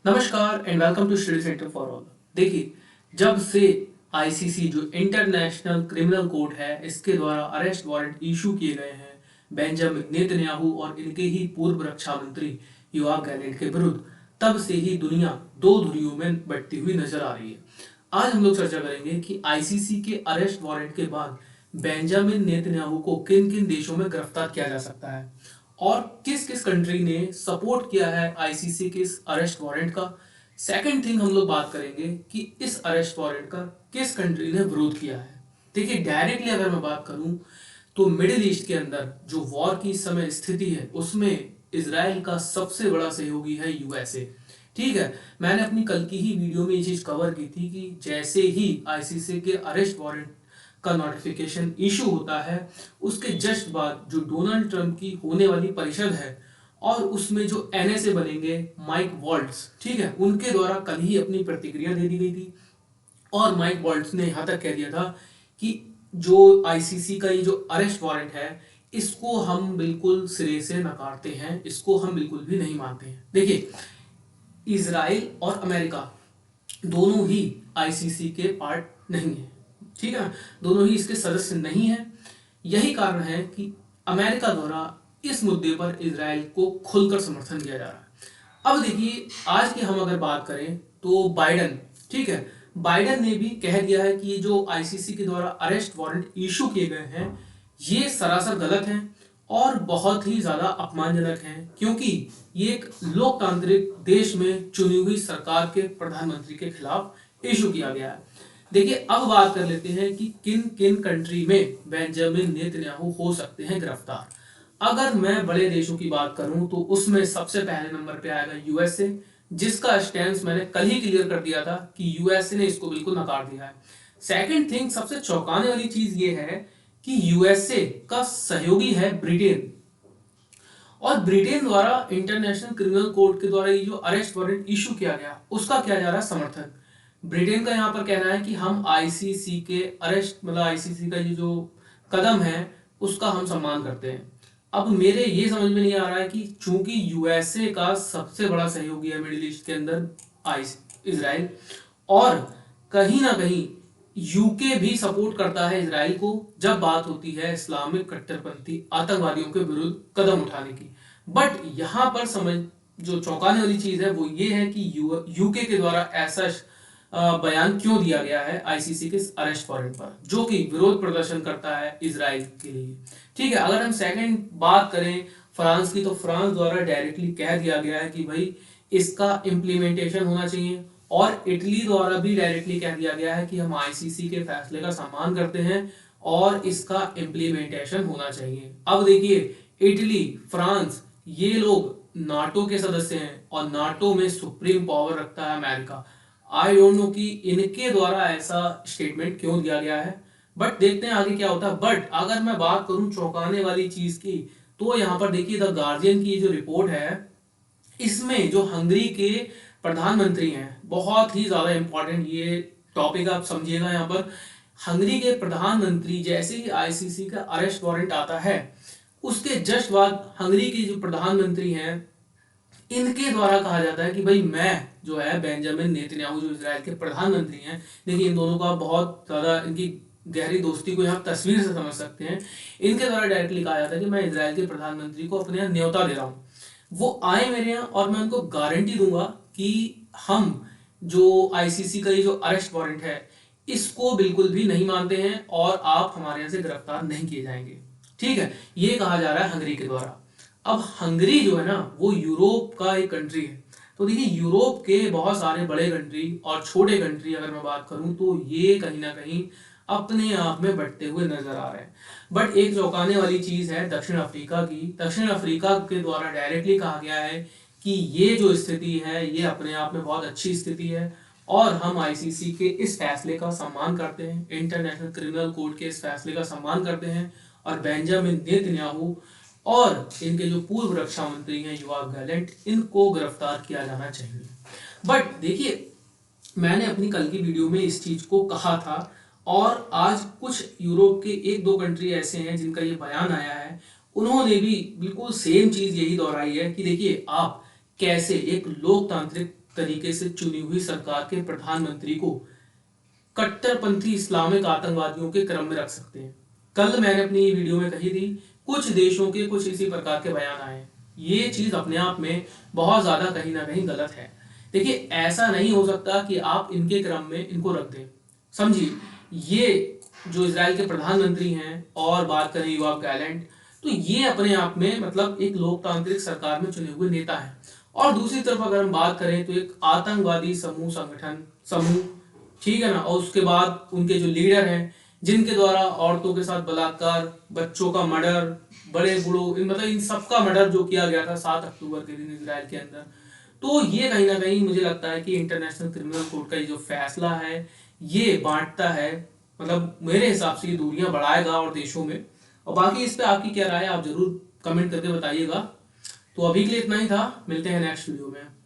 नमस्कार and welcome to study centre for all. देखिए, जब से आईसीसी जो इंटरनेशनल क्रिमिनल कोर्ट है इसके द्वारा अरेस्ट वारंट इशू किए गए हैं बेंजामिन नेतन्याहू और इनके ही पूर्व रक्षा मंत्री योआव गैलेंट के विरुद्ध, तब से ही दुनिया दो धुरियों में बंटती हुई नजर आ रही है। आज हम लोग चर्चा करेंगे कि आईसीसी के अरेस्ट वारंट के बाद बेंजामिन नेतन्याहू को किन किन देशों में गिरफ्तार किया जा सकता है और किस किस कंट्री ने सपोर्ट किया है आईसीसी के इस अरेस्ट वारंट का। सेकंड थिंग हम लोग बात करेंगे कि इस अरेस्ट वारंट का किस कंट्री ने विरोध किया है। देखिए, डायरेक्टली अगर मैं बात करूं तो मिडिल ईस्ट के अंदर जो वॉर की इस समय स्थिति है उसमें इसराइल का सबसे बड़ा सहयोगी है यूएसए। ठीक है, मैंने अपनी कल की ही वीडियो में ये चीज कवर की थी कि जैसे ही आईसीसी के अरेस्ट वारंट का नोटिफिकेशन इशू होता है उसके जस्ट बाद जो डोनाल्ड ट्रंप की होने वाली परिषद है और उसमें जो एनएसए बनेंगे माइक वॉल्ट्स, ठीक है, उनके द्वारा कल ही अपनी प्रतिक्रिया दे दी गई थी। और माइक वॉल्ट्स ने यहां तक कह दिया था कि जो आईसीसी का ये जो अरेस्ट वारंट है इसको हम बिल्कुल सिरे से नकारते हैं, इसको हम बिल्कुल भी नहीं मानते हैं। देखिए, इसराइल और अमेरिका दोनों ही आईसीसी के पार्ट नहीं है, ठीक है, दोनों ही इसके सदस्य नहीं है। यही कारण है कि अमेरिका द्वारा इस मुद्दे पर इसराइल को खुलकर समर्थन किया जा रहा है। अब देखिए, आज की हम अगर बात करें तो बाइडन, ठीक है, बाइडन ने भी कह दिया है कि ये जो आईसीसी के द्वारा अरेस्ट वारंट इशू किए गए हैं ये सरासर गलत हैं और बहुत ही ज्यादा अपमानजनक हैं, क्योंकि ये एक लोकतांत्रिक देश में चुनी हुई सरकार के प्रधानमंत्री के खिलाफ इशू किया गया है। देखिए, अब बात कर लेते हैं कि किन किन कंट्री में बेंजामिन नेतन्याहू हो सकते हैं गिरफ्तार। अगर मैं बड़े देशों की बात करूं तो उसमें सबसे पहले नंबर पे आएगा यूएसए, जिसका स्टैंड मैंने कल ही क्लियर कर दिया था कि यूएसए ने इसको बिल्कुल नकार दिया है। सेकंड थिंग, सबसे चौंकाने वाली चीज ये है कि यूएसए का सहयोगी है ब्रिटेन, और ब्रिटेन द्वारा इंटरनेशनल क्रिमिनल कोर्ट के द्वारा ये जो अरेस्ट वारंट इशू किया गया उसका किया जा रहा है समर्थन। ब्रिटेन का यहाँ पर कहना है कि हम आईसीसी के अरेस्ट, मतलब आईसीसी का ये जो कदम है उसका हम सम्मान करते हैं। अब मेरे ये समझ में नहीं आ रहा है कि चूंकि यूएसए का सबसे बड़ा सहयोगी है मिडिल ईस्ट के अंदर इसराइल, और कहीं ना कहीं यूके भी सपोर्ट करता है इसराइल को जब बात होती है इस्लामिक कट्टरपंथी आतंकवादियों के विरुद्ध कदम उठाने की। बट यहां पर समझ जो चौंकाने वाली चीज है वो ये है कि यूके के द्वारा ऐसा बयान क्यों दिया गया है आईसीसी के अरेस्ट वारंट पर, जो कि विरोध प्रदर्शन करता है इसराइल के लिए। ठीक है, अगर हम सेकंड बात करें फ्रांस की, तो फ्रांस द्वारा डायरेक्टली कह दिया गया है कि भाई इसका इम्प्लीमेंटेशन होना चाहिए, और इटली द्वारा भी डायरेक्टली कह दिया गया है कि हम आईसीसी के फैसले का सम्मान करते हैं और इसका इम्प्लीमेंटेशन होना चाहिए। अब देखिए, इटली, फ्रांस, ये लोग नाटो के सदस्य हैं और नाटो में सुप्रीम पावर रखता है अमेरिका। आई डोंट नो कि इनके द्वारा ऐसा स्टेटमेंट क्यों दिया गया है, बट देखते हैं आगे क्या होता है। बट अगर मैं बात करूं चौंकाने वाली चीज की, तो यहाँ पर देखिए द गार्जियन की जो रिपोर्ट है इसमें जो हंगरी के प्रधानमंत्री हैं, बहुत ही ज्यादा इंपॉर्टेंट ये टॉपिक आप समझिएगा। यहाँ पर हंगरी के प्रधानमंत्री, जैसे ही आईसीसी का अरेस्ट वारंट आता है उसके जस्ट बाद हंगरी के जो प्रधानमंत्री हैं इनके द्वारा कहा जाता है कि भाई मैं जो है बेंजामिन नेतन्याहू जो इजराइल के प्रधानमंत्री हैं, देखिए इन दोनों का बहुत ज्यादा इनकी गहरी दोस्ती को यहाँ तस्वीर से समझ सकते हैं। इनके द्वारा डायरेक्टली कहा जाता है कि मैं इजराइल के प्रधानमंत्री को अपने यहाँ न्योता दे रहा हूँ, वो आए मेरे यहाँ और मैं उनको गारंटी दूंगा कि हम जो आईसीसी का ये जो अरेस्ट वारंट है इसको बिल्कुल भी नहीं मानते हैं और आप हमारे यहाँ से गिरफ्तार नहीं किए जाएंगे। ठीक है, ये कहा जा रहा है हंगरी के द्वारा। अब हंगरी जो है ना वो यूरोप का एक कंट्री है, तो देखिए यूरोप के बहुत सारे बड़े कंट्री और छोटे कंट्री अगर मैं बात करूं तो ये कहीं ना कहीं अपने आप में बढ़ते हुए नजर आ रहे हैं। बट एक चौंकाने वाली चीज है दक्षिण अफ्रीका की। दक्षिण अफ्रीका के द्वारा डायरेक्टली कहा गया है कि ये जो स्थिति है ये अपने आप में बहुत अच्छी स्थिति है और हम आईसीसी के इस फैसले का सम्मान करते हैं, इंटरनेशनल क्रिमिनल कोर्ट के इस फैसले का सम्मान करते हैं, और बेंजामिन नेतन्याहू और इनके जो पूर्व रक्षा मंत्री हैं योआव गैलेंट, इनको गिरफ्तार किया जाना चाहिए। बट देखिए, मैंने अपनी कल की वीडियो में इस चीज को कहा था और आज कुछ यूरोप के एक दो कंट्री ऐसे हैं जिनका ये बयान आया है, उन्होंने भी बिल्कुल सेम चीज यही दोहराई है कि देखिए आप कैसे एक लोकतांत्रिक तरीके से चुनी हुई सरकार के प्रधानमंत्री को कट्टरपंथी इस्लामिक आतंकवादियों के क्रम में रख सकते हैं। कल मैंने अपनी वीडियो में कही थी, कुछ देशों के कुछ इसी प्रकार के बयान आए। ये चीज अपने आप में बहुत ज्यादा कहीं ना कहीं गलत है। देखिए, ऐसा नहीं हो सकता कि आप इनके क्रम में इनको रख दें। समझिए, ये जो इजराइल के प्रधानमंत्री हैं और बात करें योआव गैलेंट, तो ये अपने आप में मतलब एक लोकतांत्रिक सरकार में चुने हुए नेता हैं। और दूसरी तरफ अगर हम बात करें तो एक आतंकवादी समूह, ठीक है ना, और उसके बाद उनके जो लीडर हैं जिनके द्वारा औरतों के साथ बलात्कार, बच्चों का मर्डर, बड़े बूढ़ों मतलब इन सबका मर्डर जो किया गया था 7 अक्टूबर के दिन इजराइल के अंदर। तो ये कहीं ना कहीं मुझे लगता है कि इंटरनेशनल क्रिमिनल कोर्ट का ये जो फैसला है ये बांटता है, मतलब मेरे हिसाब से ये दूरियां बढ़ाएगा और देशों में। और बाकी इस पे आपकी क्या राय है आप जरूर कमेंट करके बताइएगा। तो अभी के लिए इतना ही था, मिलते हैं नेक्स्ट वीडियो में।